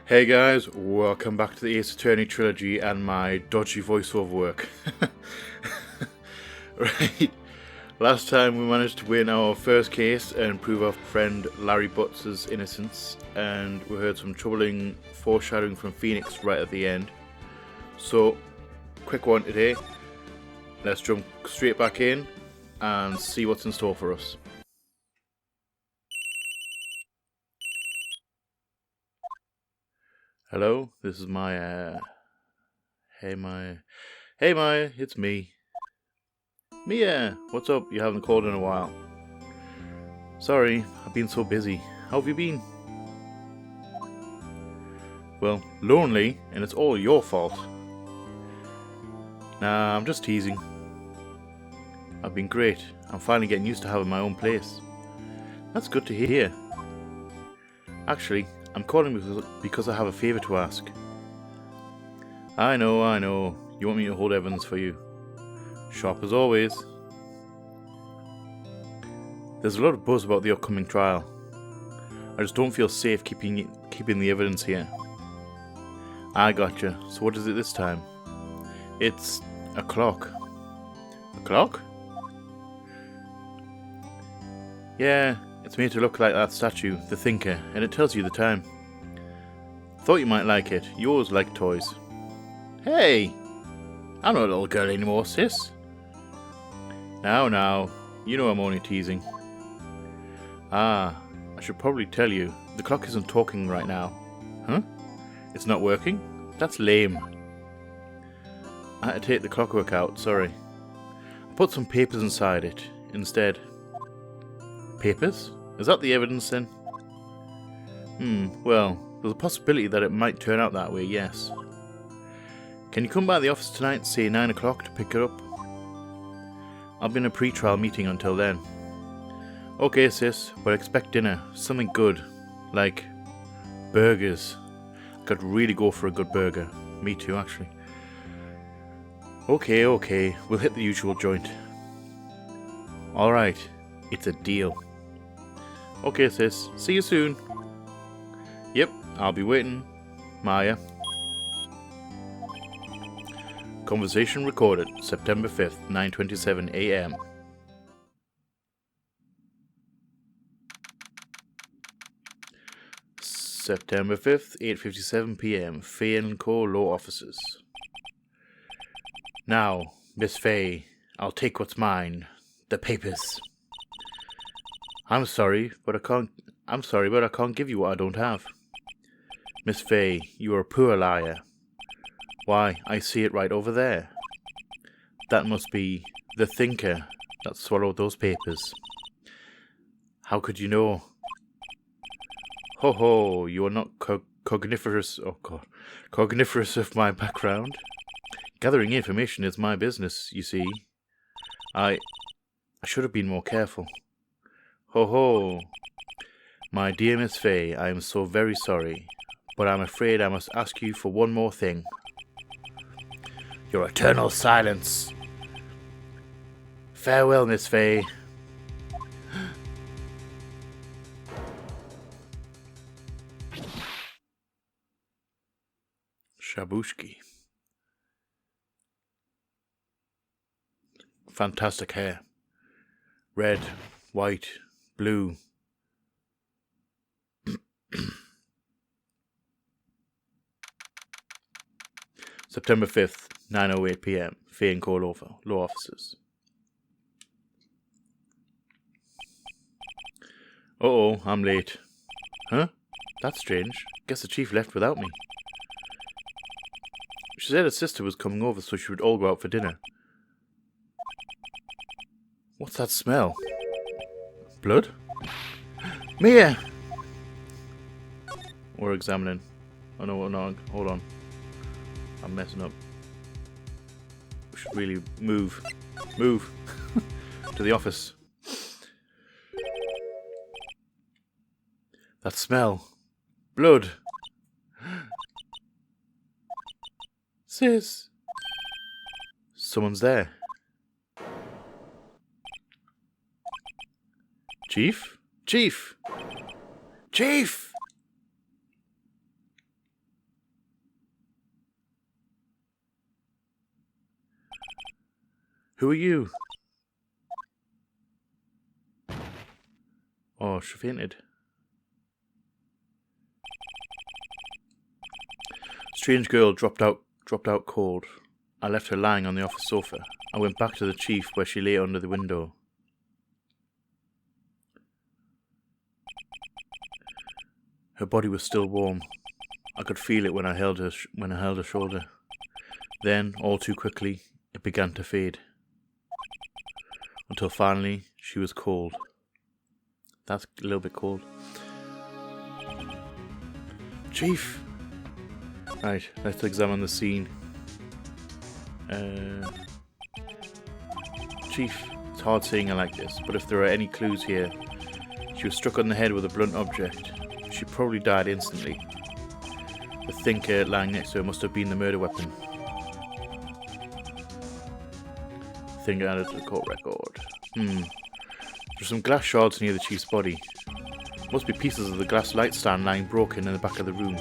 Hey guys, welcome back to the Ace Attorney trilogy and my dodgy voiceover work. Right, last time we managed to win our first case and prove our friend Larry Butts' innocence, and we heard some troubling foreshadowing from Phoenix right at the end. So, quick one today, let's jump straight back in and see what's in store for us. Hello, this is my, hey Maya, it's me. Mia, what's up? You haven't called in a while. Sorry, I've been so busy. How have you been? Well, lonely, and it's all your fault. Nah, I'm just teasing. I've been great. I'm finally getting used to having my own place. That's good to hear. Actually, I'm calling because I have a favour to ask. I know. You want me to hold evidence for you. Sharp as always. There's a lot of buzz about the upcoming trial. I just don't feel safe keeping the evidence here. I gotcha. So what is it this time? It's a clock. A clock? Yeah, it's made to look like that statue, the Thinker, and it tells you the time. Thought you might like it. You always like toys. Hey! I'm not a little girl anymore, sis. Now, you know I'm only teasing. I should probably tell you, the clock isn't talking right now. Huh? It's not working? That's lame. I had to take the clockwork out, sorry. I put some papers inside it, instead. Papers? Is that the evidence then? Well, there's a possibility that it might turn out that way, yes. Can you come by the office tonight, say 9 o'clock, to pick it up? I'll be in a pre-trial meeting until then. Okay, sis, but expect dinner. Something good. Like burgers. I could really go for a good burger. Me too, actually. Okay. We'll hit the usual joint. Alright, it's a deal. Okay, sis. See you soon. Yep, I'll be waiting. Maya. Conversation recorded, September 5th, 9:27 a.m. September 5th, 8:57 p.m. Fay & Co. Law Offices. Now, Miss Fay, I'll take what's mine. The papers. I'm sorry, but I can't give you what I don't have. Miss Fay, you are a poor liar. Why, I see it right over there. That must be the Thinker that swallowed those papers. How could you know? Ho, you are not cogniferous of my background. Gathering information is my business, you see. I should have been more careful. Ho. My dear Miss Fay, I am so very sorry, but I'm afraid I must ask you for one more thing. Your eternal silence. Farewell, Miss Fay. Shabushki. Fantastic hair. Red, white, blue. September 5th, 9:08 p.m. Fay & Co. Law Offices. Uh-oh, I'm late. Huh? That's strange. Guess the chief left without me. She said her sister was coming over so she would all go out for dinner. What's that smell? Blood? Mia! We're examining. Oh no, hold on. I'm messing up. We should really move to the office. That smell. Blood. Sis. Someone's there. Chief? Chief! Who are you? Oh, she fainted. Strange girl dropped out cold. I left her lying on the office sofa. I went back to the chief where she lay under the window. Her body was still warm. I could feel it when I held her shoulder. Then, all too quickly, it began to fade. Until finally, she was cold. That's a little bit cold. Chief! Right, let's examine the scene. Chief, it's hard seeing her like this, but if there are any clues here, she was struck on the head with a blunt object. She probably died instantly. The thinker lying next to her must have been the murder weapon. Thinker added to the court record. There's some glass shards near the chief's body. Must be pieces of the glass light stand lying broken in the back of the room.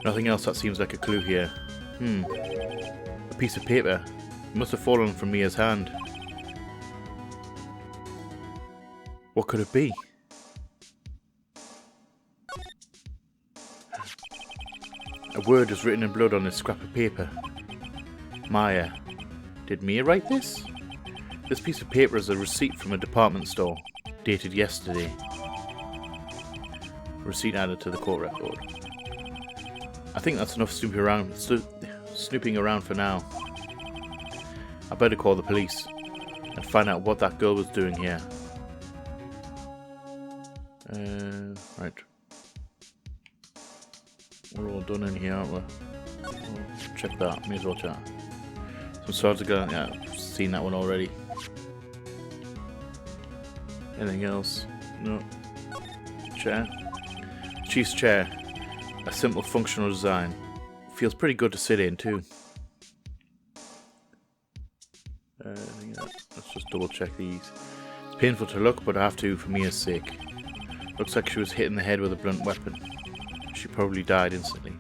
Nothing else that seems like a clue here. A piece of paper. It must have fallen from Mia's hand. What could it be? A word is written in blood on this scrap of paper. Maya. Did Mia write this? This piece of paper is a receipt from a department store, dated yesterday. Receipt added to the court record. I think that's enough snooping around for now. I better call the police and find out what that girl was doing here. Right. We're all done in here, aren't we? Oh, check that. May as well chat. Some swords are going. Yeah, I've seen that one already. Anything else? No. Chair. Chief's chair. A simple functional design. Feels pretty good to sit in too. Let's just double check these. It's painful to look, but I have to for Mia's sake. Looks like she was hit in the head with a blunt weapon. She probably died instantly.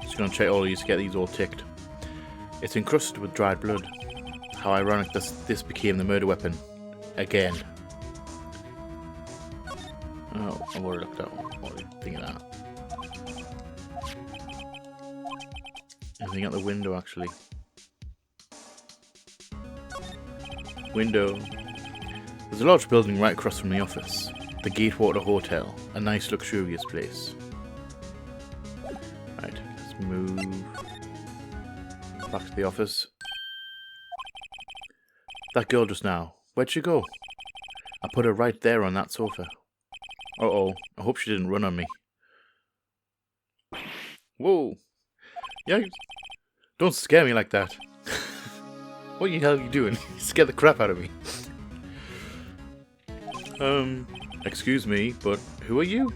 Just gonna check all of these to get these all ticked. It's encrusted with dried blood. How ironic this became the murder weapon. Again. Oh, I've already looked at one. What do you think of that? Anything out the window, actually? Window. There's a large building right across from the office. The Gatewater Hotel. A nice, luxurious place. Right, let's move back to the office. That girl just now. Where'd she go? I put her right there on that sofa. Uh-oh. I hope she didn't run on me. Whoa. Yeah, don't scare me like that. What the hell are you doing? You scared the crap out of me. Excuse me, but who are you?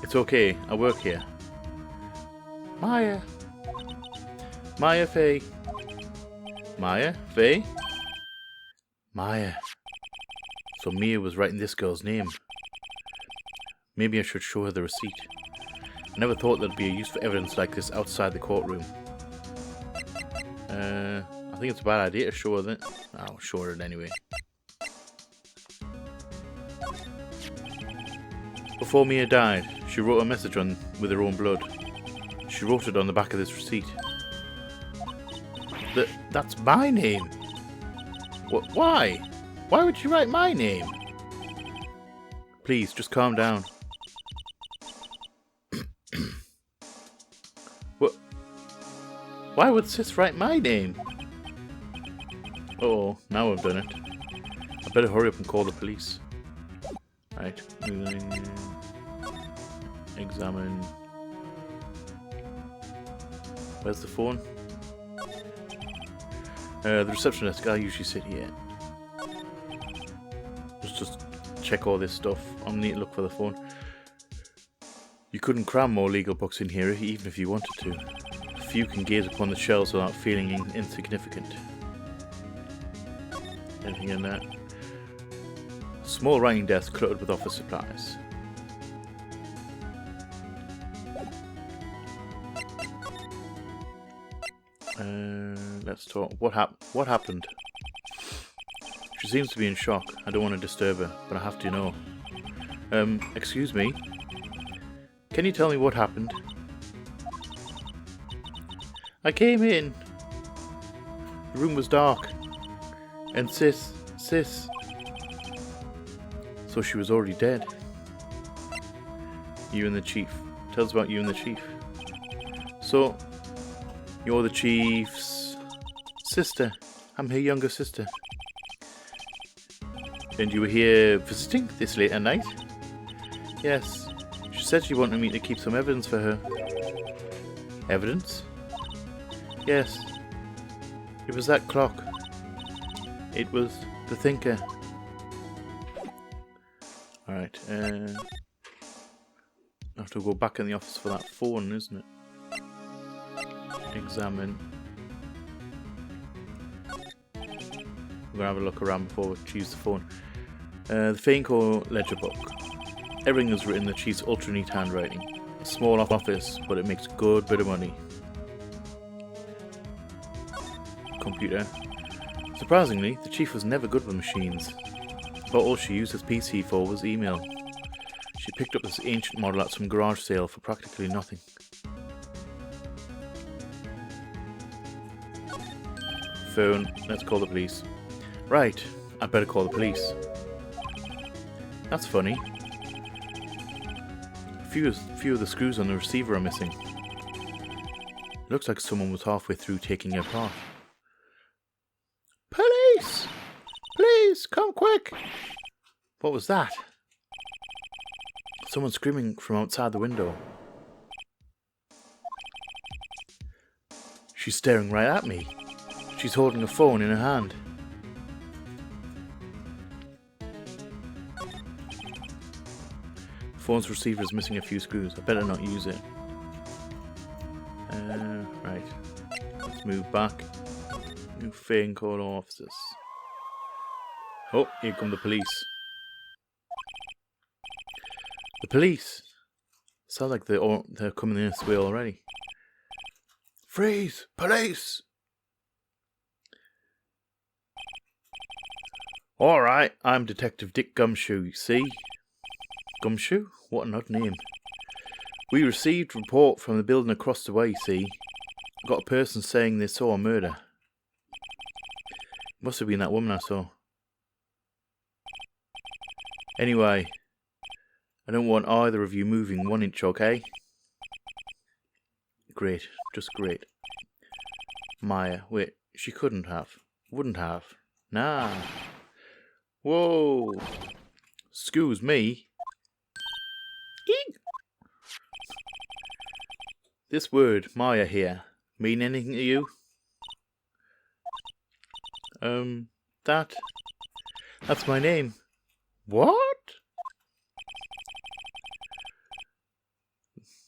It's okay, I work here. Maya. Maya Faye. Maya Faye? Maya. So Mia was writing this girl's name. Maybe I should show her the receipt. I never thought there'd be a use for evidence like this outside the courtroom. I think it's a bad idea to show her that. I'll show her it anyway. Before Mia died, she wrote a message with her own blood. She wrote it on the back of this receipt. That's my name. Why? Why would she write my name? Please, just calm down. What? Why would Sis write my name? Oh, now I've done it. I better hurry up and call the police. Right, moving. Examine. Where's the phone? The receptionist. I usually sit here. Let's just check all this stuff. I'm need to look for the phone. You couldn't cram more legal books in here, even if you wanted to. Few can gaze upon the shelves without feeling insignificant. Anything in there? Small writing desk cluttered with office supplies. Let's talk. What happened? She seems to be in shock. I don't want to disturb her, but I have to know. Excuse me? Can you tell me what happened? I came in. The room was dark. And sis. So she was already dead. You and the chief. Tell us about you and the chief. So, you're the chief's sister. I'm her younger sister. And you were here visiting this late at night? Yes. She said she wanted me to keep some evidence for her. Evidence? Yes. It was that clock. It was the thinker. Alright, I have to go back in the office for that phone, isn't it? Examine. We're gonna have a look around before we choose the phone. The Fainco ledger book. Everything is written in the chief's ultra neat handwriting. A small office, but it makes a good bit of money. Computer. Surprisingly, the chief was never good with machines. But all she used his PC for was email. She picked up this ancient model at some garage sale for practically nothing. Phone. Let's call the police. Right, I'd better call the police. That's funny. A few of the screws on the receiver are missing. Looks like someone was halfway through taking it apart. Police! Please, come quick! What was that? Someone screaming from outside the window. She's staring right at me. She's holding a phone in her hand. The phone's receiver is missing a few screws. I better not use it. Right. Let's move back. New Fainco officers. Oh, here come the police. The police! Sounds like they're coming in this way already. Freeze! Police! Alright, I'm Detective Dick Gumshoe, you see? Gumshoe? What an odd name. We received a report from the building across the way, you see. Got a person saying they saw a murder. Must have been that woman I saw. Anyway, I don't want either of you moving 1 inch, okay? Great, just great. Maya, wait, she couldn't have. Wouldn't have. Nah. Whoa. Excuse me. Eek. This word, Maya here, mean anything to you? That's my name. What?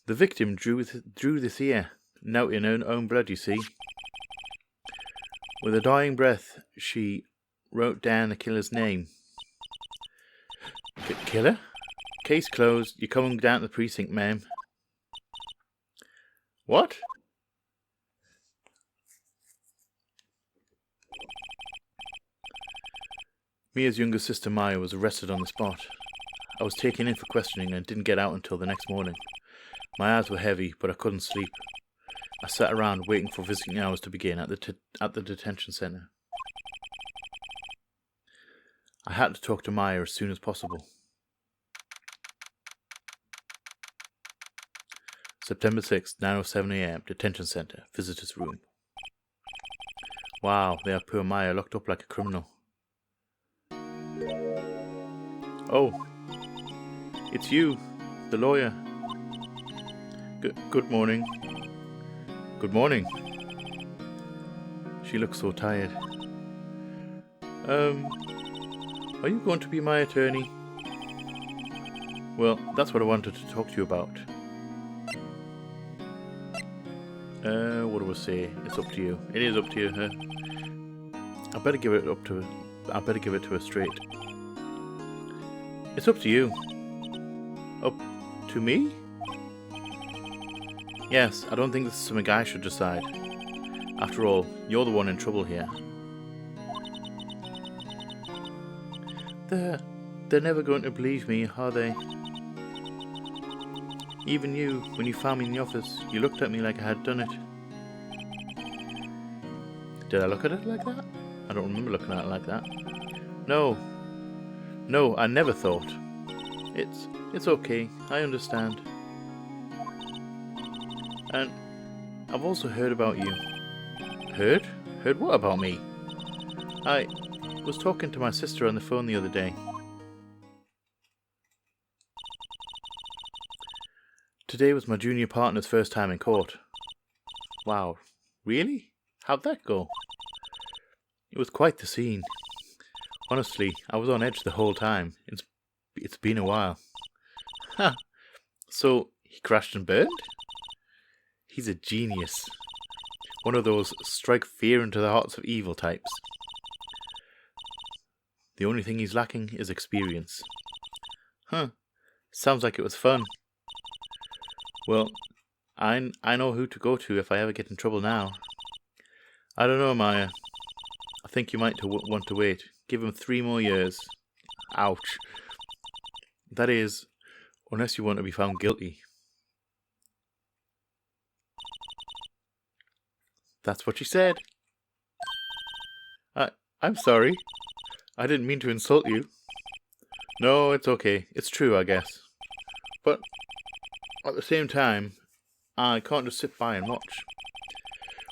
The victim drew this here, now in her own blood, you see. With a dying breath, she wrote down the killer's name. Killer? Case closed. You're coming down to the precinct, ma'am. What? Mia's younger sister Maya was arrested on the spot. I was taken in for questioning and didn't get out until the next morning. My eyes were heavy, but I couldn't sleep. I sat around waiting for visiting hours to begin at the detention centre. I had to talk to Maya as soon as possible. September 6th, 9:07 AM, detention centre, visitors room. Wow, they have poor Maya locked up like a criminal. Oh, it's you, the lawyer. Good morning. Good morning. She looks so tired. Are you going to be my attorney? Well, that's what I wanted to talk to you about. What do I say? It's up to you. It is up to you, huh? I better give it to her straight. It's up to you. Up to me? Yes, I don't think this is something I should decide. After all, you're the one in trouble here. They're never going to believe me, are they? Even you, when you found me in the office, you looked at me like I had done it. Did I look at it like that? I don't remember looking at it like that. No, I never thought. It's okay, I understand. And I've also heard about you. Heard? Heard what about me? I was talking to my sister on the phone the other day. Today was my junior partner's first time in court. Wow, really? How'd that go? It was quite the scene. Honestly, I was on edge the whole time. It's been a while. Ha! So, he crashed and burned? He's a genius. One of those strike fear into the hearts of evil types. The only thing he's lacking is experience. Huh. Sounds like it was fun. Well, I know who to go to if I ever get in trouble now. I don't know, Maya. I think you might want to wait. Give him 3 more years. Ouch. That is, unless you want to be found guilty. That's what she said. I'm sorry. I didn't mean to insult you. No, it's okay. It's true, I guess. But at the same time, I can't just sit by and watch.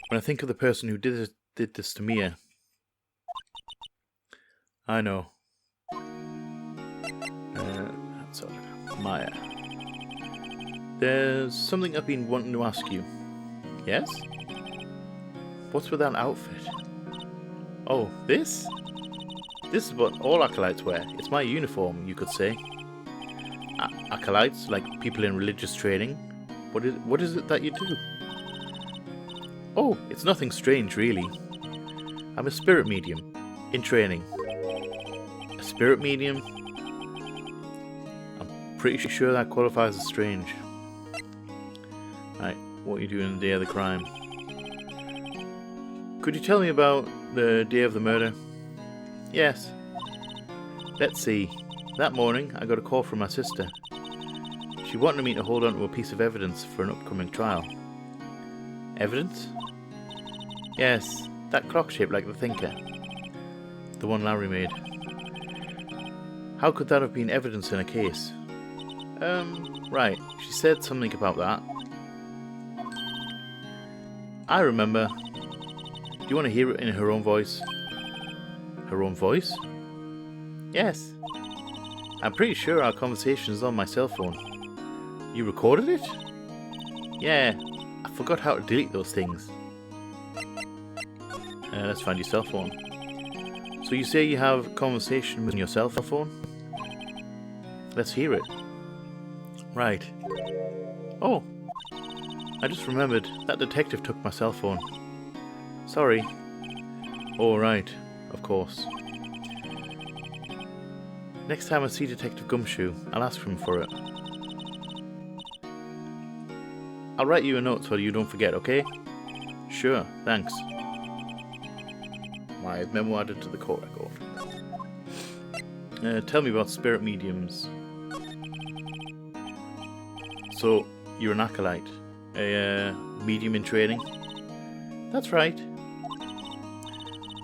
When I think of the person who did this to Mia, I know. Sorry, Maya. There's something I've been wanting to ask you. Yes? What's with that outfit? Oh, this? This is what all acolytes wear. It's my uniform, you could say. Acolytes, like people in religious training. What is it that you do? Oh, it's nothing strange, really. I'm a spirit medium, in training. A spirit medium? I'm pretty sure that qualifies as strange. Right, what are you doing the day of the crime? Could you tell me about the day of the murder? Yes. Let's see. That morning, I got a call from my sister. She wanted me to hold on to a piece of evidence for an upcoming trial. Evidence? Yes, that clock shaped like the Thinker. The one Larry made. How could that have been evidence in a case? Right. She said something about that. I remember. Do you want to hear it in her own voice? Her own voice? Yes. I'm pretty sure our conversation is on my cell phone. You recorded it? Yeah. I forgot how to delete those things. Let's find your cell phone. So you say you have a conversation with your cell phone? Let's hear it. Right. Oh. I just remembered. That detective took my cell phone. Sorry. Oh, right. Of course. Next time I see Detective Gumshoe, I'll ask him for it. I'll write you a note so you don't forget, okay? Sure, thanks. My memo added to the court record. Tell me about spirit mediums. So, you're an acolyte. A medium in training? That's right.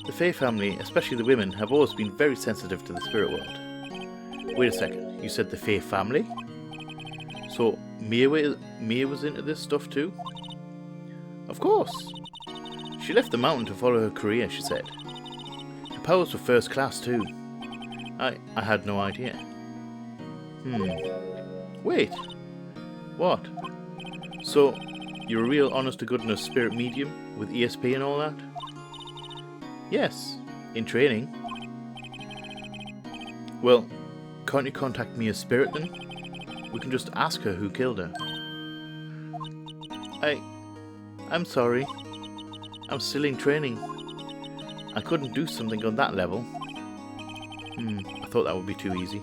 The Fae family, especially the women, have always been very sensitive to the spirit world. Wait a second, you said the Fae family? So, Mia was into this stuff too? Of course. She left the mountain to follow her career, she said. Her powers were first class too. I had no idea. Wait. What? So, you're a real honest-to-goodness spirit medium with ESP and all that? Yes, in training. Well, can't you contact me as spirit then? We can just ask her who killed her. I'm sorry. I'm still in training. I couldn't do something on that level. I thought that would be too easy.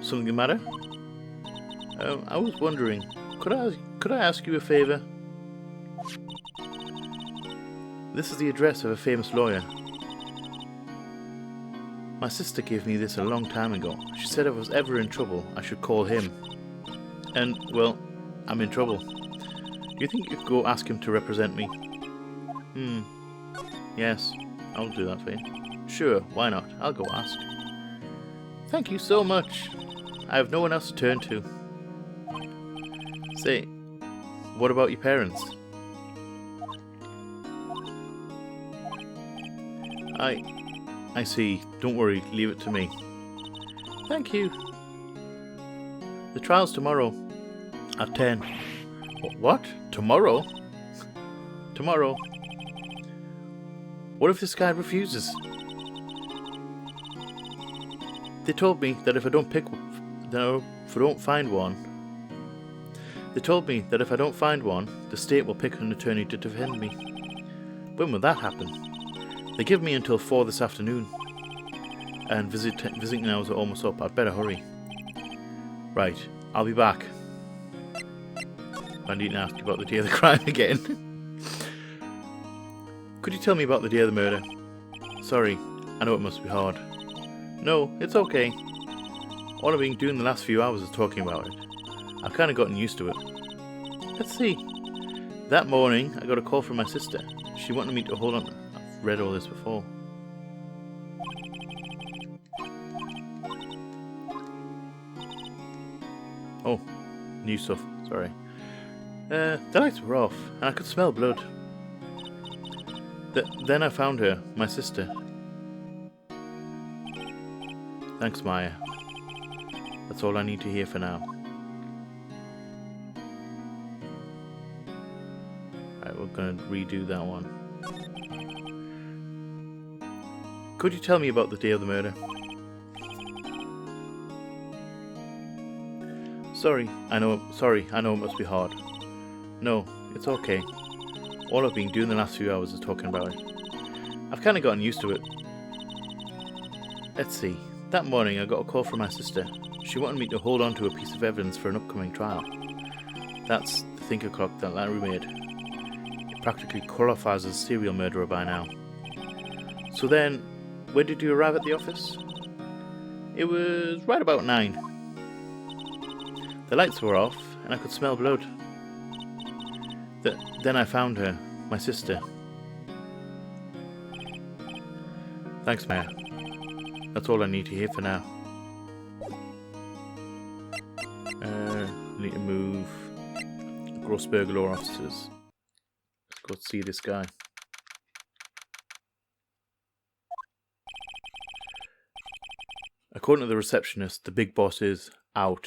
Something the matter? I was wondering, Could I ask you a favour? This is the address of a famous lawyer. My sister gave me this a long time ago. She said if I was ever in trouble, I should call him. And, well, I'm in trouble. Do you think you could go ask him to represent me? Yes, I'll do that for you. Sure, why not? I'll go ask. Thank you so much. I have no one else to turn to. Say, what about your parents? I see. Don't worry, leave it to me. Thank you. The trial's tomorrow at 10. What? Tomorrow? Tomorrow. What if this guy refuses? They told me that if I don't find one, the state will pick an attorney to defend me. When will that happen? They give me until 4 this afternoon. And visiting hours are almost up. I'd better hurry. Right, I'll be back. I need to ask you about the day of the crime again. Could you tell me about the day of the murder? Sorry, I know it must be hard. No, it's okay. All I've been doing the last few hours is talking about it. I've kind of gotten used to it. Let's see. That morning, I got a call from my sister. She wanted me to hold on. I've read all this before. Oh, new stuff. Sorry. The lights were off, and I could smell blood. Then I found her, my sister. Thanks, Maya. That's all I need to hear for now. Right, we're going to redo that one. Could you tell me about the day of the murder? Sorry, I know it must be hard. No, it's okay. All I've been doing the last few hours is talking about it. I've kind of gotten used to it. Let's see. That morning I got a call from my sister. She wanted me to hold on to a piece of evidence for an upcoming trial. That's the thinker clock that Larry made. It practically qualifies as a serial murderer by now. So then, when did you arrive at the office? It was right about 9. The lights were off, and I could smell blood. Then I found her, my sister. Thanks, Maya. That's all I need to hear for now. Need to move. Grossberg Law Officers. Let's go see this guy. According to the receptionist, the big boss is out.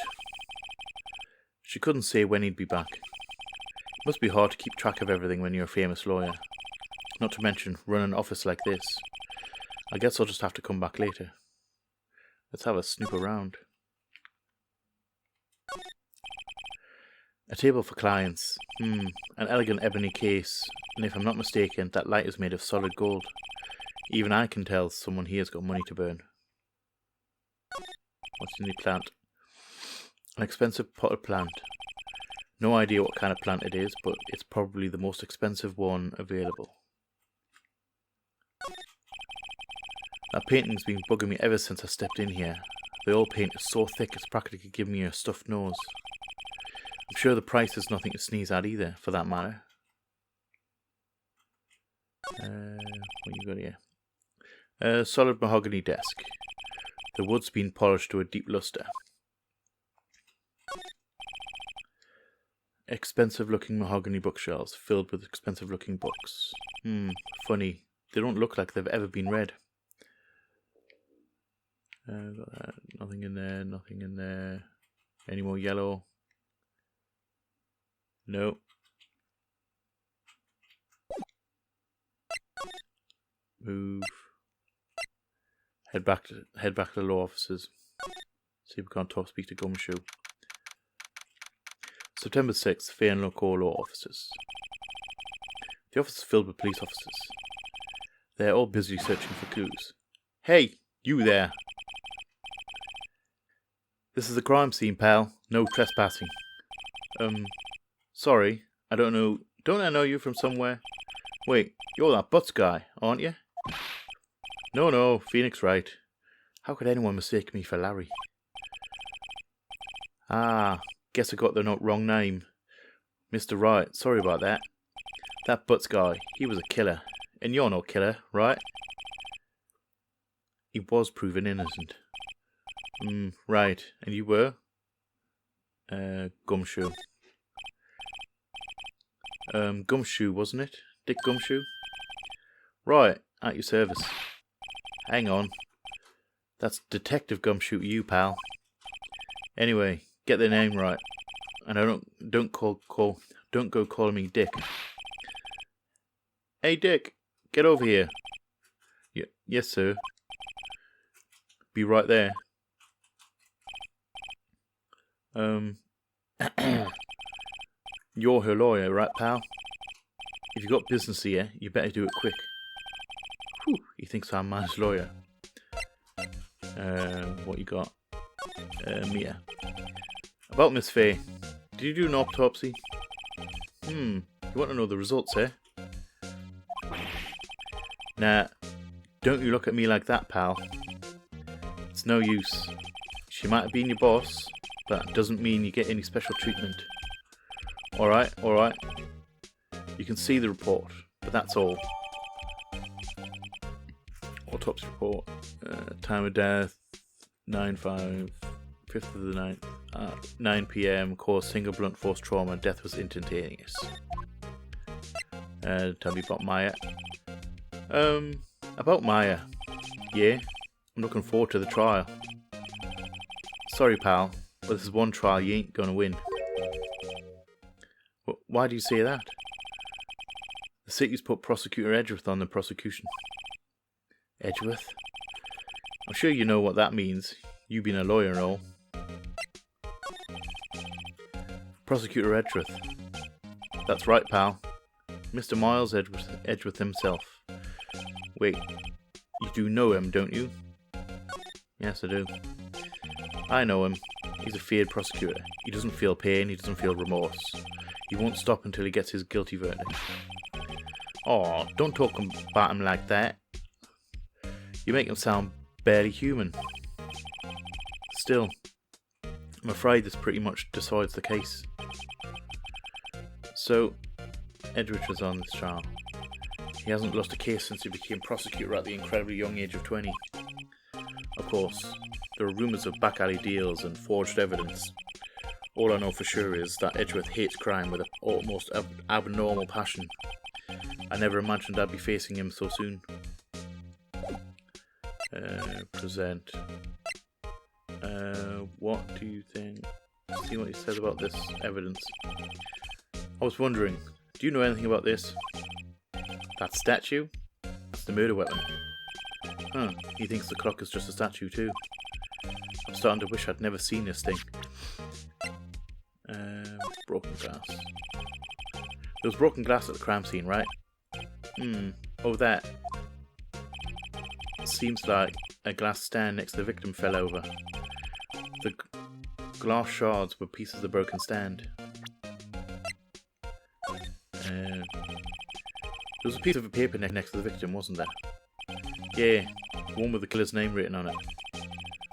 She couldn't say when he'd be back. It must be hard to keep track of everything when you're a famous lawyer. Not to mention run an office like this. I guess I'll just have to come back later. Let's have a snoop around. A table for clients. An elegant ebony case. And if I'm not mistaken, that light is made of solid gold. Even I can tell someone here's got money to burn. What's in the plant? An expensive potted plant. No idea what kind of plant it is, but it's probably the most expensive one available. That painting's been bugging me ever since I stepped in here. The oil paint is so thick it's practically giving me a stuffed nose. I'm sure the price is nothing to sneeze at either, for that matter. What you got here? A solid mahogany desk. The wood's been polished to a deep luster. Expensive looking mahogany bookshelves filled with expensive looking books. Funny. They don't look like they've ever been read. Nothing in there, nothing in there. Any more yellow? No. Move. Head back to the law offices. See if we can't speak to Gumshoe. September 6th, Fair and Local Law Officers. The office is filled with police officers. They're all busy searching for clues. Hey, you there! This is a crime scene, pal. No trespassing. Sorry, I don't know. Don't I know you from somewhere? Wait, you're that Butts guy, aren't you? No, Phoenix Wright. How could anyone mistake me for Larry? Ah, guess I got the wrong name. Mr. Wright, sorry about that. That Butts guy, he was a killer. And you're no killer, right? He was proven innocent. Right. And you were? Gumshoe. Gumshoe, wasn't it? Dick Gumshoe? Right, at your service. Hang on. That's Detective Gumshoe to you, pal. Anyway, get the name right. And don't go calling me Dick. Hey Dick, get over here. Yes, sir. Be right there. You're her lawyer, right, pal? If you got business here, you better do it quick. Whew, he thinks I'm Miles' lawyer. What you got? Mia. About Miss Faye. Did you do an autopsy? You want to know the results, eh? Nah, don't you look at me like that, pal. It's no use. She might have been your boss, but that doesn't mean you get any special treatment. Alright. You can see the report, but that's all. Autopsy report. Time of death, 9/5, 5th of the 9th, 9 p.m, caused single blunt force trauma, death was instantaneous. Tell me about Maya. About Maya. Yeah, I'm looking forward to the trial. Sorry, pal, but this is one trial you ain't gonna win. Why do you say that? The city's put Prosecutor Edgeworth on the prosecution. Edgeworth? I'm sure you know what that means, you being a lawyer and all. Prosecutor Edgeworth. That's right, pal. Mr. Miles Edgeworth himself. Wait, you do know him, don't you? Yes, I do. I know him. He's a feared prosecutor. He doesn't feel pain, he doesn't feel remorse. He won't stop until he gets his guilty verdict. Oh, don't talk about him like that. You make him sound barely human. Still, I'm afraid this pretty much decides the case. So, Edgeworth was on this trial. He hasn't lost a case since he became prosecutor at the incredibly young age of 20. Of course, there are rumours of back alley deals and forged evidence. All I know for sure is that Edgeworth hates crime with an almost abnormal passion. I never imagined I'd be facing him so soon. Present. What do you think? See what he says about this evidence. I was wondering, do you know anything about this? That statue? That's the murder weapon. Huh, he thinks the clock is just a statue too. I'm starting to wish I'd never seen this thing. Broken glass. There was broken glass at the crime scene, right? Oh, that. Seems like a glass stand next to the victim fell over. The glass shards were pieces of the broken stand. There was a piece of paper next to the victim, wasn't there? Yeah, the one with the killer's name written on it.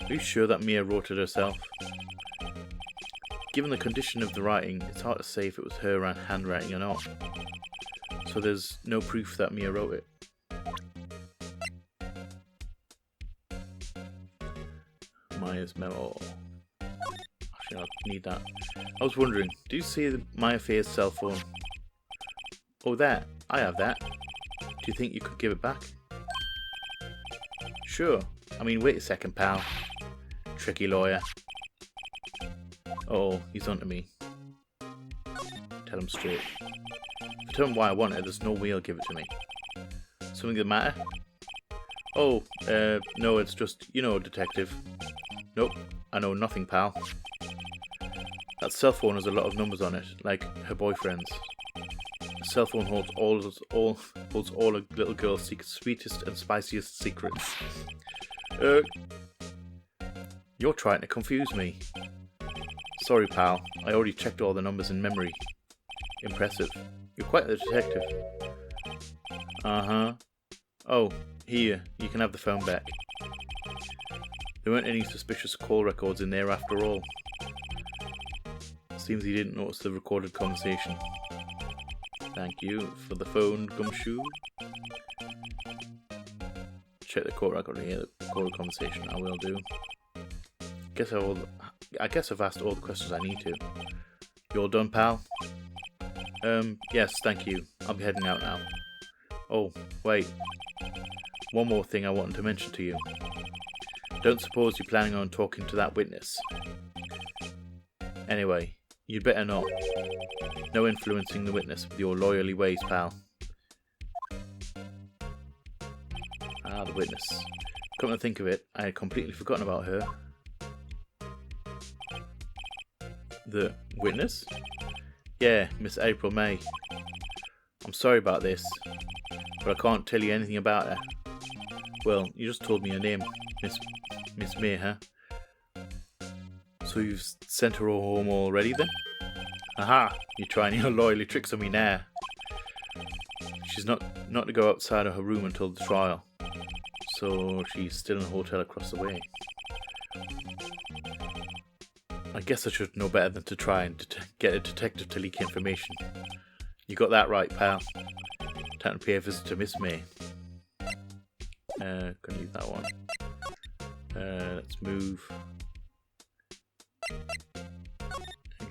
Are you sure that Mia wrote it herself? Given the condition of the writing, it's hard to say if it was her handwriting or not. So there's no proof that Mia wrote it. Maya's memo. Actually, I'll need that. I was wondering, do you see Maya Faye's cell phone? Oh, that. I have that. Do you think you could give it back? Sure. I mean, wait a second, pal. Tricky lawyer. Oh, he's onto me. Tell him straight. If I tell him why I want it, there's no way he'll give it to me. Something the matter? Oh, no, it's just, you know, detective. Nope, I know nothing, pal. That cell phone has a lot of numbers on it, like her boyfriend's. The cell phone holds all a little girl's sweetest and spiciest secrets. You're trying to confuse me. Sorry, pal. I already checked all the numbers in memory. Impressive. You're quite the detective. Uh-huh. Oh, here. You can have the phone back. There weren't any suspicious call records in there after all. Seems he didn't notice the recorded conversation. Thank you for the phone, Gumshoe. Check the court record here, the recorded conversation. I will do. I guess I've asked all the questions I need to. You all done, pal? Yes, thank you. I'll be heading out now. Oh, wait. One more thing I wanted to mention to you. Don't suppose you're planning on talking to that witness. Anyway, you'd better not. No influencing the witness with your lawyerly ways, pal. Ah, the witness. Come to think of it, I had completely forgotten about her. The witness? Yeah, Miss April May. I'm sorry about this, but I can't tell you anything about her. Well, you just told me her name, Miss May, huh? So you've sent her home already then? Aha! You're trying your lawyerly tricks on me now. She's not to go outside of her room until the trial. So she's still in a hotel across the way. I guess I should know better than to try and get a detective to leak information. You got that right, pal. Time to pay a visit to Miss May. Gonna leave that one. Let's move.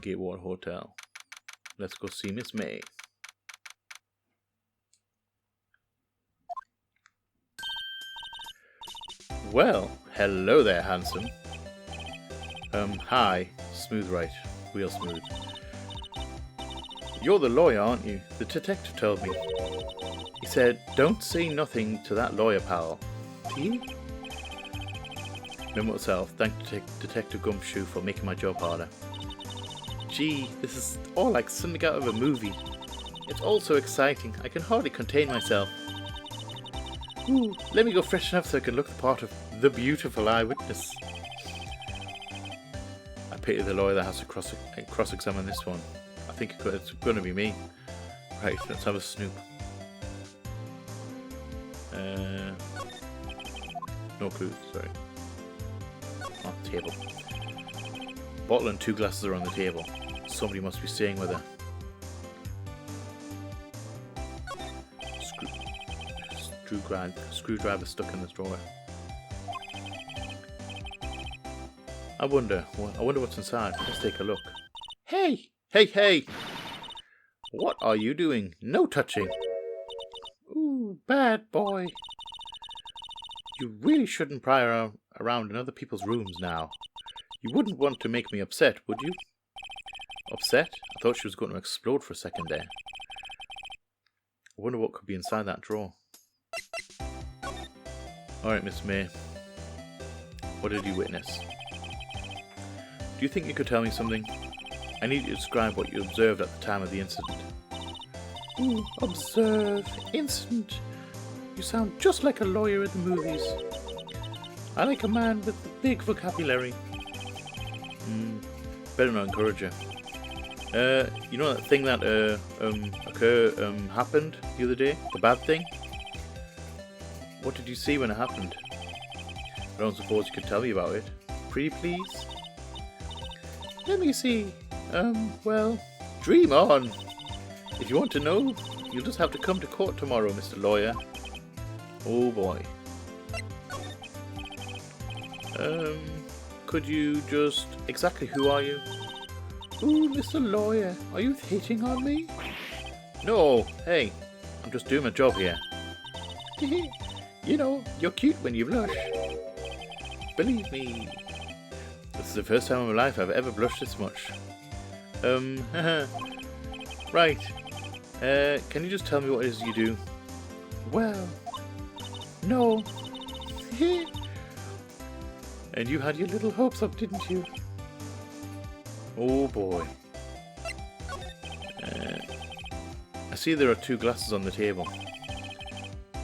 Gatewater Hotel. Let's go see Miss May. Well, hello there, handsome. Hi. Smooth right. Real smooth. You're the lawyer, aren't you? The detective told me. He said, don't say nothing to that lawyer, pal. See? Memo itself. Thank Detective Gumshoe for making my job harder. Gee, this is all like something out of a movie. It's all so exciting, I can hardly contain myself. Ooh, let me go freshen up so I can look the part of the beautiful eyewitness. I pity the lawyer that has to cross-examine this one. I think it's going to be me. Right, let's have a snoop. No clues, sorry. On the table. Bottle and 2 glasses are on the table. Somebody must be staying with her. Screwdriver stuck in the drawer. I wonder what's inside. Let's take a look. Hey! Hey, hey! What are you doing? No touching! Ooh, bad boy. You really shouldn't pry around in other people's rooms now. You wouldn't want to make me upset, would you? Upset? I thought she was going to explode for a second there. I wonder what could be inside that drawer. Alright, Miss May. What did you witness? Do you think you could tell me something? I need you to describe what you observed at the time of the incident. Ooh, observe. Incident. You sound just like a lawyer in the movies. I like a man with a big vocabulary. Better not encourage her. You know that thing that happened the other day? The bad thing? What did you see when it happened? I don't suppose you could tell me about it. Pretty please? Let me see. Well, dream on. If you want to know, you'll just have to come to court tomorrow, Mr. Lawyer. Oh boy. Could you just... Exactly who are you? Ooh, Mr. Lawyer, are you hitting on me? No, hey, I'm just doing my job here. You know, you're cute when you blush. Believe me. This is the first time in my life I've ever blushed this much. Right. Can you just tell me what it is you do? Well, no. And you had your little hopes up, didn't you? Oh boy. I see there are 2 glasses on the table.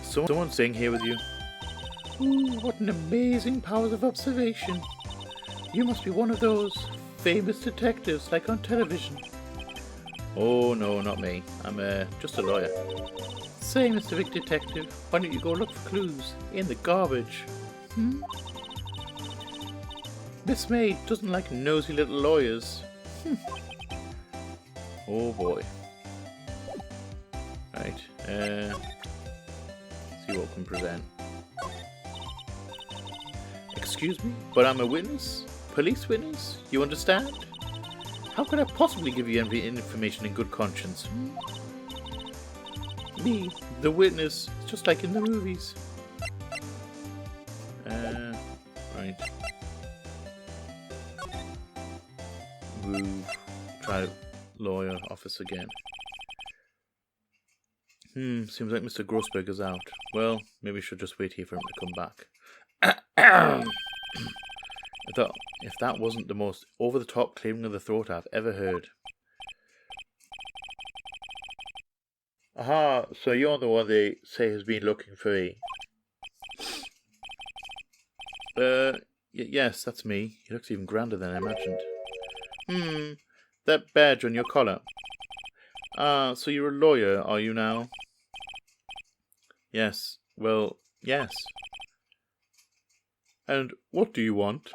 Someone staying here with you? Ooh, what an amazing powers of observation. You must be one of those famous detectives like on television. Oh, no, not me. I'm just a lawyer. Say, Mr. Vic Detective, why don't you go look for clues in the garbage? Miss May doesn't like nosy little lawyers. Oh boy. Right, see what we can present. Excuse me, but I'm a witness? Police witness? You understand? How could I possibly give you any information in good conscience? Me, the witness, just like in the movies. Right. Move. Try lawyer office again. Seems like Mr. Grossberger's out. Well, maybe we should just wait here for him to come back. If that wasn't the most over-the-top clearing of the throat I've ever heard. Aha, so you're the one they say has been looking for me. Yes, that's me. He looks even grander than I imagined. That badge on your collar. Ah, so you're a lawyer, are you now? Yes, well, yes. And what do you want?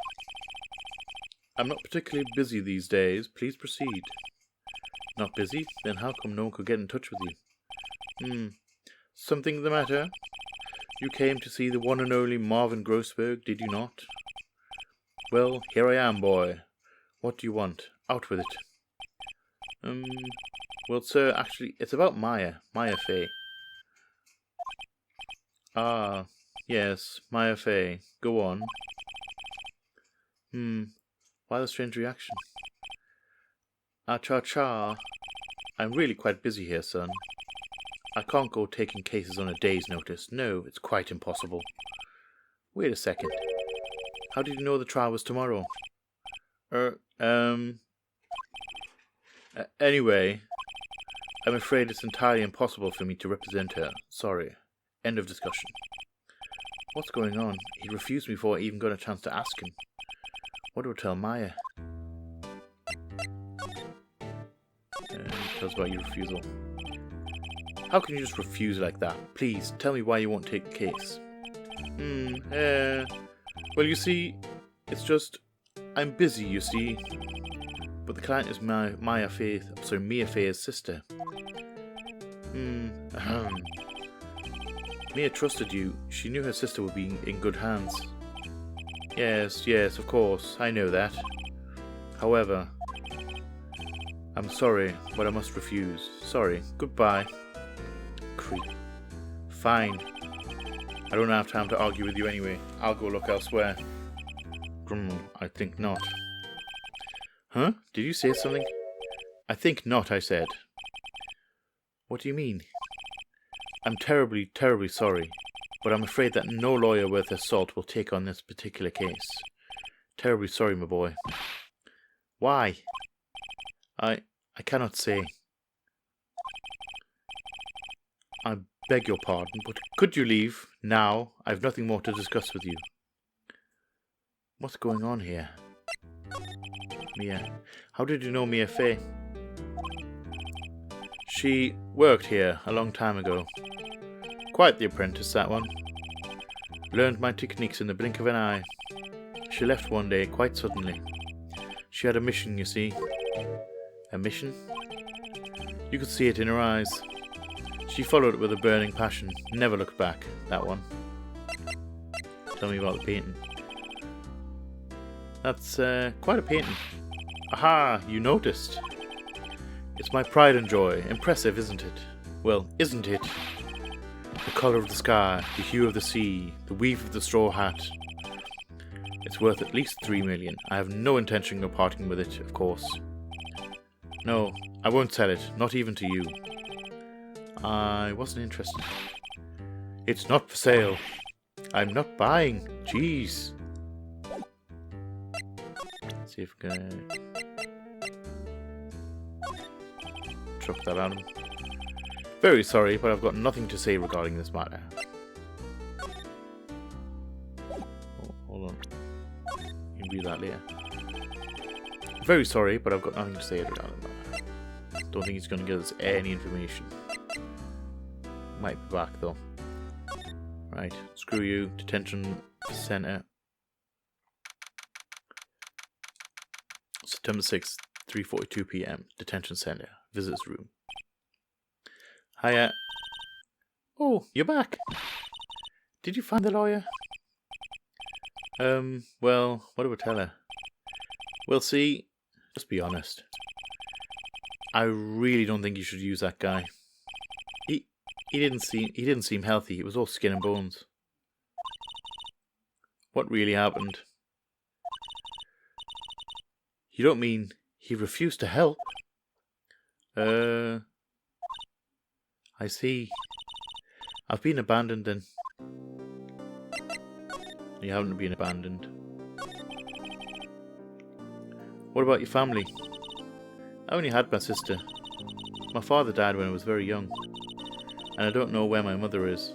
I'm not particularly busy these days. Please proceed. Not busy? Then how come no one could get in touch with you? Something the matter? You came to see the one and only Marvin Grossberg, did you not? Well, here I am, boy. What do you want? Out with it. Well, sir, actually, it's about Maya Fey. Ah, yes, Maya Fey. Go on. Why the strange reaction? Cha-cha. I'm really quite busy here, son. I can't go taking cases on a day's notice. No, it's quite impossible. Wait a second. How did you know the trial was tomorrow? Anyway, I'm afraid it's entirely impossible for me to represent her. Sorry. End of discussion. What's going on? He refused me before I even got a chance to ask him. What do I tell Maya? Tell us about your refusal. How can you just refuse like that? Please, tell me why you won't take the case. Well, you see, it's just, I'm busy, you see. But the client is Mia Fey's sister. Mia trusted you. She knew her sister would be in good hands. Yes, of course, I know that. However, I'm sorry, but I must refuse. Sorry, goodbye. Creep. Fine. I don't have time to argue with you anyway. I'll go look elsewhere. I think not. Huh? Did you say something? I think not, I said. What do you mean? I'm terribly, terribly sorry, but I'm afraid that no lawyer worth his salt will take on this particular case. Terribly sorry, my boy. Why? I cannot say. I beg your pardon, but could you leave now? I've nothing more to discuss with you. What's going on here? Mia. How did you know Mia Fey? She worked here a long time ago. Quite the apprentice, that one. Learned my techniques in the blink of an eye. She left one day, quite suddenly. She had a mission, you see. A mission? You could see it in her eyes. She followed it with a burning passion. Never looked back, that one. Tell me about the painting. That's quite a painting. Aha, you noticed. It's my pride and joy. Impressive, isn't it? Well, isn't it? The colour of the sky, the hue of the sea, the weave of the straw hat. It's worth at least 3 million. I have no intention of parting with it, of course. No, I won't sell it, not even to you. I wasn't interested. It's not for sale. I'm not buying. Jeez. Let's see if we can chuck that at him. Very sorry, but I've got nothing to say regarding this matter. Oh, hold on. You can read that later. Very sorry, but I've got nothing to say regarding that matter. Don't think he's going to give us any information. Might be back though. Right, screw you. Detention center. September 6th, 3:42 p.m. Detention center. Visitors room. Hiya. Oh, you're back. Did you find the lawyer? Well, what do we tell her? We'll see. Just be honest. I really don't think you should use that guy. He didn't seem healthy. It was all skin and bones. What really happened? You don't mean he refused to help? I see. I've been abandoned then. You haven't been abandoned. What about your family? I only had my sister. My father died when I was very young. And I don't know where my mother is.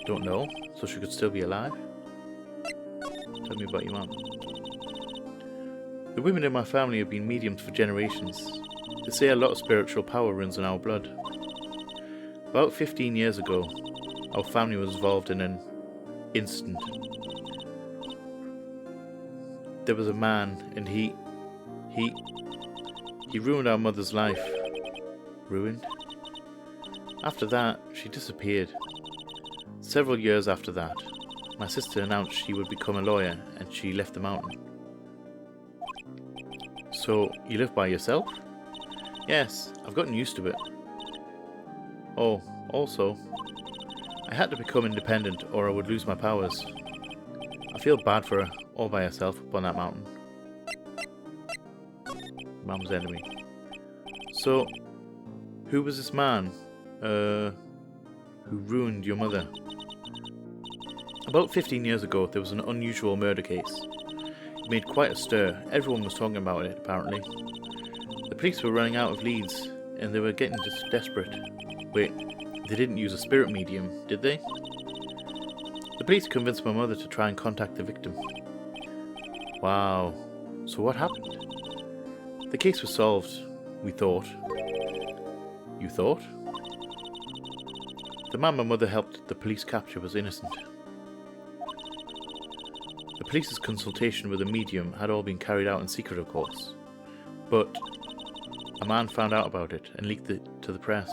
Don't know? So she could still be alive? Tell me about your mum. The women in my family have been mediums for generations. They say a lot of spiritual power runs in our blood. About 15 years ago, our family was involved in an incident. There was a man, and he ruined our mother's life. Ruined? After that, she disappeared. Several years after that, my sister announced she would become a lawyer, and she left the mountain. So, you live by yourself? Yes, I've gotten used to it. Oh, also, I had to become independent or I would lose my powers. I feel bad for her, all by herself up on that mountain. Mum's enemy. So, who was this man, who ruined your mother? About 15 years ago, there was an unusual murder case. It made quite a stir. Everyone was talking about it, apparently. The police were running out of leads, and they were getting just desperate. Wait, they didn't use a spirit medium, did they? The police convinced my mother to try and contact the victim. Wow. So what happened? The case was solved, we thought. You thought? The man my mother helped the police capture was innocent. The police's consultation with a medium had all been carried out in secret, of course. But a man found out about it and leaked it to the press.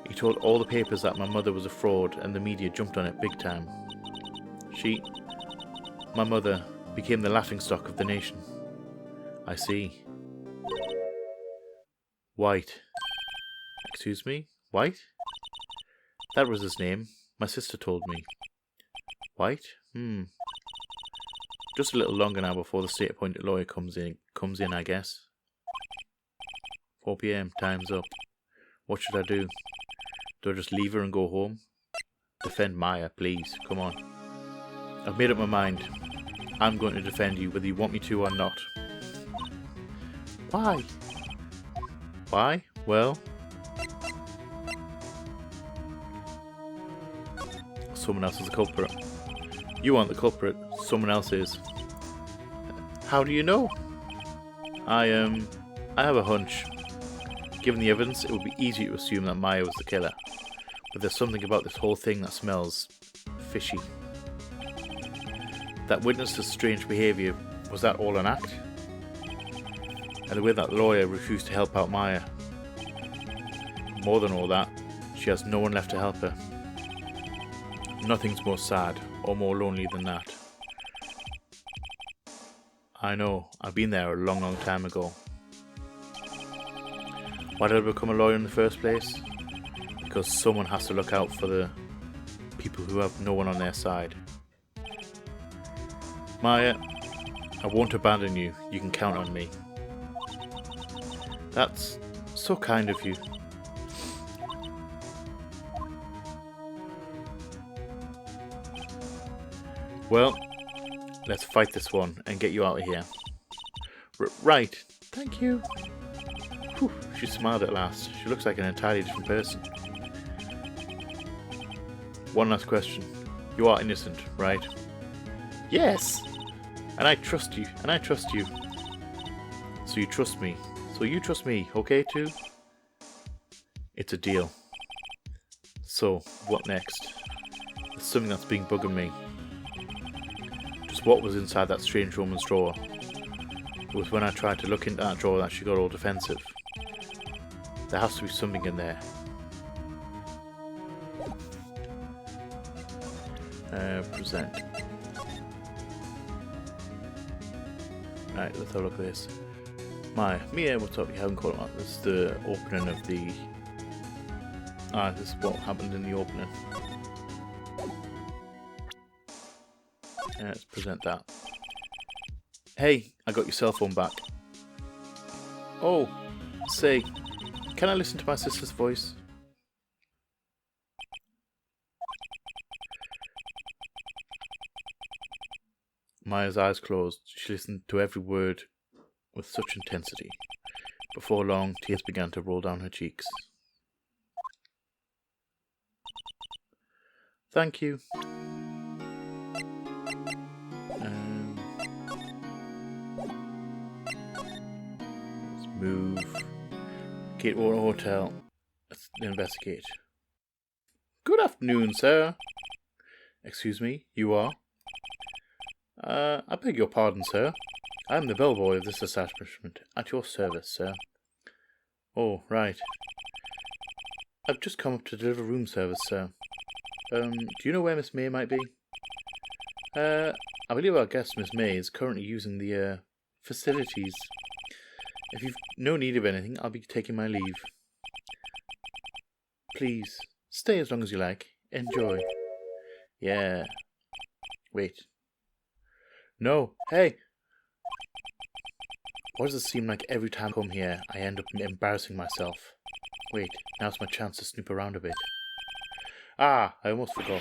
He told all the papers that my mother was a fraud and the media jumped on it big time. My mother, became the laughingstock of the nation. I see. White. Excuse me? White? That was his name. My sister told me. White? Just a little longer now before the state-appointed lawyer comes in, I guess. 4 PM, time's up. What should I do? Do I just leave her and go home? Defend Maya, please. Come on. I've made up my mind. I'm going to defend you whether you want me to or not. Why? Why? Well, someone else is the culprit. You aren't the culprit. Someone else is. How do you know? I have a hunch. Given the evidence, it would be easy to assume that Maya was the killer. But there's something about this whole thing that smells fishy. That witness's strange behaviour, was that all an act? And the way that lawyer refused to help out Maya. More than all that, she has no one left to help her. Nothing's more sad or more lonely than that. I know, I've been there a long, long time ago. Why did I become a lawyer in the first place? Because someone has to look out for the people who have no one on their side. Maya, I won't abandon you. You can count on me. That's so kind of you. Well, let's fight this one and get you out of here. Right, thank you. Whew, she smiled at last. She looks like an entirely different person. One last question. You are innocent, right? Yes! And I trust you, So you trust me, So you trust me, okay, too? It's a deal. So, what next? There's something that's been bugging me. Just what was inside that strange woman's drawer? It was when I tried to look into that drawer that she got all defensive. There has to be something in there. Present. Right, let's have a look at this. Mia, what's up? You haven't called him up. This is the opening of the... this is what happened in the opening. Let's present that. Hey, I got your cell phone back. Oh, say, can I listen to my sister's voice? Maya's eyes closed. She listened to every word with such intensity. Before long, tears began to roll down her cheeks. Thank you. Let's move. Gatewater Hotel. Let's investigate. Good afternoon, sir. Excuse me, you are? I beg your pardon, sir. I am the bellboy of this establishment. At your service, sir. Oh, right. I've just come up to deliver room service, sir. Do you know where Miss May might be? I believe our guest, Miss May, is currently using the, facilities. If you've no need of anything, I'll be taking my leave. Please, stay as long as you like. Enjoy. Yeah. Wait. No, hey! Why does it seem like every time I come here, I end up embarrassing myself? Wait, now's my chance to snoop around a bit. Ah, I almost forgot.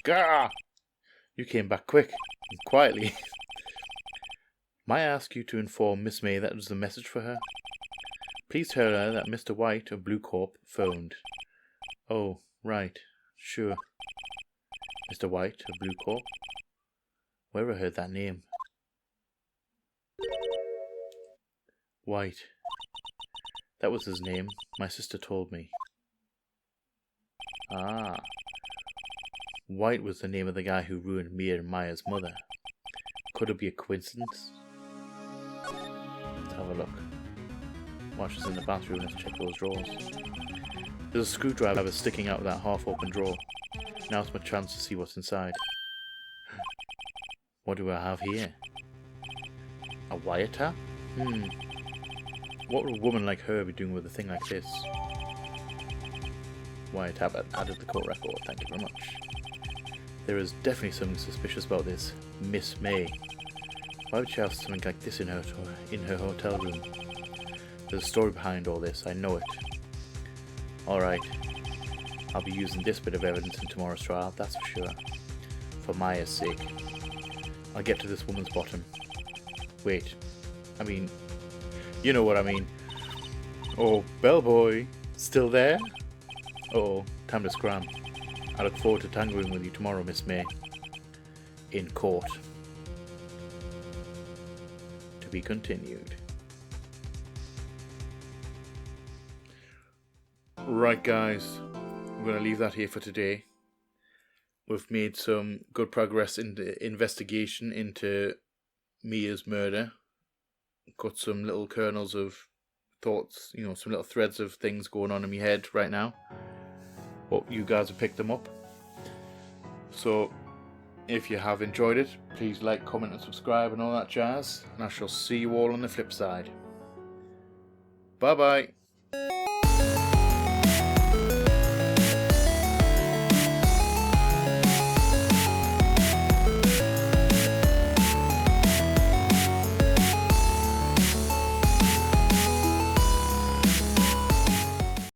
Gah! You came back quick and quietly. Might I ask you to inform Miss May that was the message for her? Please tell her that Mr. White of Blue Corp phoned. Oh, right, sure. Mr. White of Blue Corp? Where I heard that name? White. That was his name. My sister told me. Ah. White was the name of the guy who ruined Mia and Maya's mother. Could it be a coincidence? Let's have a look. Watch us in the bathroom. Let's check those drawers. There's a screwdriver sticking out of that half-open drawer. Now's my chance to see what's inside. What do I have here? A wiretap? What would a woman like her be doing with a thing like this? Wiretap added the court record, thank you very much. There is definitely something suspicious about this Miss May. Why would she have something like this in her hotel room? There's a story behind all this, I know it. Alright, I'll be using this bit of evidence in tomorrow's trial, that's for sure. For Maya's sake. I'll get to this woman's bottom. Wait, I mean, you know what I mean. Oh, bellboy, still there? Uh-oh, time to scram. I look forward to tangling with you tomorrow, Miss May. In court. To be continued. Right, guys, I'm going to leave that here for today. We've made some good progress in the investigation into Mia's murder. Got some little kernels of thoughts, you know, some little threads of things going on in my head right now. Hope you guys have picked them up. So, if you have enjoyed it, please like, comment and subscribe and all that jazz. And I shall see you all on the flip side. Bye bye.